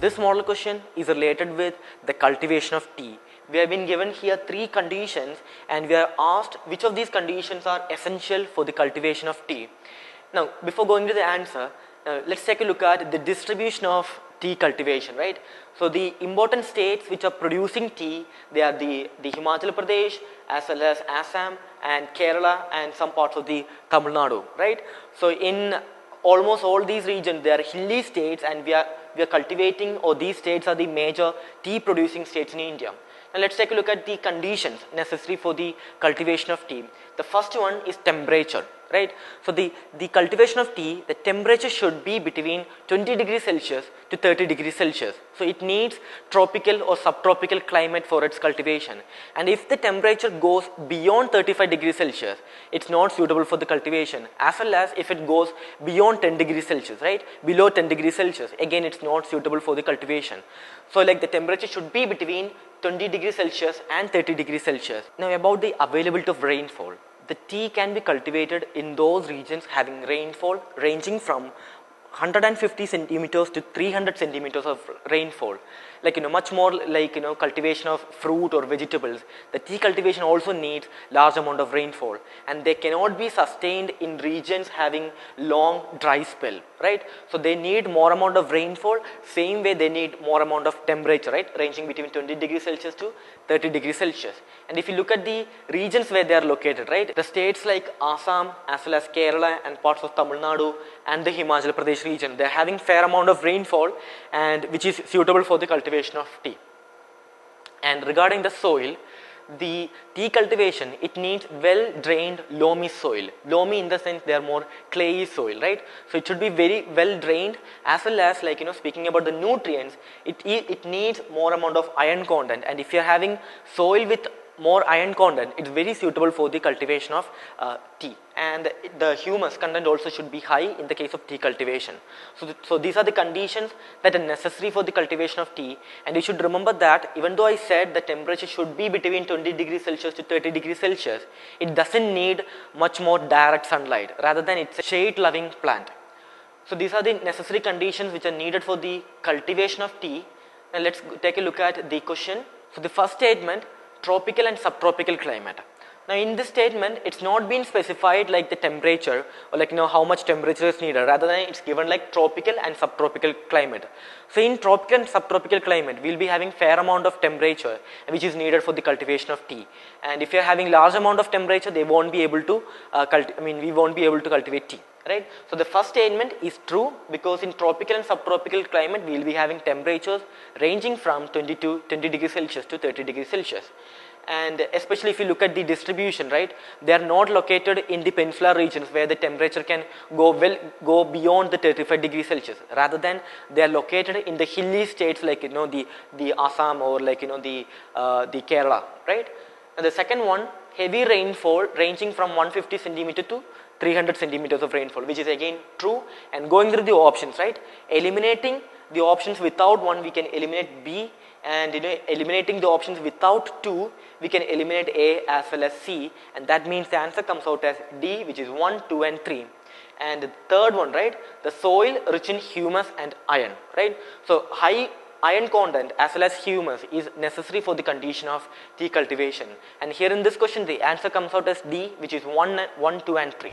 This model question is related with the cultivation of tea. We have been given here 3 conditions and we are asked which of these conditions are essential for the cultivation of tea. Now, before going to the answer, let's take a look at the distribution of tea cultivation, right? So, the important states which are producing tea, they are the Himachal Pradesh as well as Assam and Kerala and some parts of the Tamil Nadu, right? So, in almost all these regions, they are hilly states and we are cultivating, or these states are the major tea producing states in India. Now, let's take a look at the conditions necessary for the cultivation of tea. The first one is temperature, right? So, the cultivation of tea, the temperature should be between 20 degrees Celsius to 30 degrees Celsius. So, it needs tropical or subtropical climate for its cultivation. And if the temperature goes beyond 35 degrees Celsius, it's not suitable for the cultivation, as well as if it goes beyond 10 degrees Celsius, right? Below 10 degrees Celsius, again it's not suitable for the cultivation. So, like the temperature should be between 20 degrees Celsius and 30 degrees Celsius. Now, about the availability of rainfall. The tea can be cultivated in those regions having rainfall ranging from 150 centimeters to 300 centimeters of rainfall. Like, much more like, cultivation of fruit or vegetables. The tea cultivation also needs large amount of rainfall, and they cannot be sustained in regions having long dry spell, right? So, they need more amount of rainfall, same way they need more amount of temperature, right? Ranging between 20 degrees Celsius to 30 degrees Celsius. And if you look at the regions where they are located, right? The states like Assam as well as Kerala and parts of Tamil Nadu and the Himachal Pradesh region, they are having fair amount of rainfall and which is suitable for the cultivation of tea. And regarding the soil, the tea cultivation, it needs well drained loamy soil. Loamy in the sense they are more clayey soil, right? So, it should be very well drained, as well as like speaking about the nutrients, it needs more amount of iron content, and if you are having soil with more iron content, it's very suitable for the cultivation of tea. And the humus content also should be high in the case of tea cultivation. So these are the conditions that are necessary for the cultivation of tea. And you should remember that even though I said the temperature should be between 20 degrees Celsius to 30 degrees Celsius, it doesn't need much more direct sunlight, rather than it's a shade loving plant. So these are the necessary conditions which are needed for the cultivation of tea. Now let's take a look at the question. So the first statement, tropical and subtropical climate. Now, in this statement, it's not been specified like the temperature or like how much temperature is needed, rather than it's given like tropical and subtropical climate. So, in tropical and subtropical climate, we'll be having fair amount of temperature which is needed for the cultivation of tea. And if you're having large amount of temperature, they won't be able to we won't be able to cultivate tea, right? So, the first statement is true, because in tropical and subtropical climate, we'll be having temperatures ranging from 20 degrees Celsius to 30 degrees Celsius. And especially if you look at the distribution, right, they are not located in the peninsular regions where the temperature can go beyond the 35 degrees Celsius. Rather than they are located in the hilly states like the Assam or like the Kerala, right? And the second one, heavy rainfall ranging from 150 centimeter to 300 centimeters of rainfall, which is again true. And going through the options, right, eliminating the options without 1, we can eliminate B, and eliminating the options without 2, we can eliminate A as well as C, and that means the answer comes out as D, which is 1, 2 and 3. And the third one, right, the soil rich in humus and iron, right? So high iron content as well as humus is necessary for the condition of tea cultivation, and here in this question the answer comes out as D, which is 1, 2 and 3.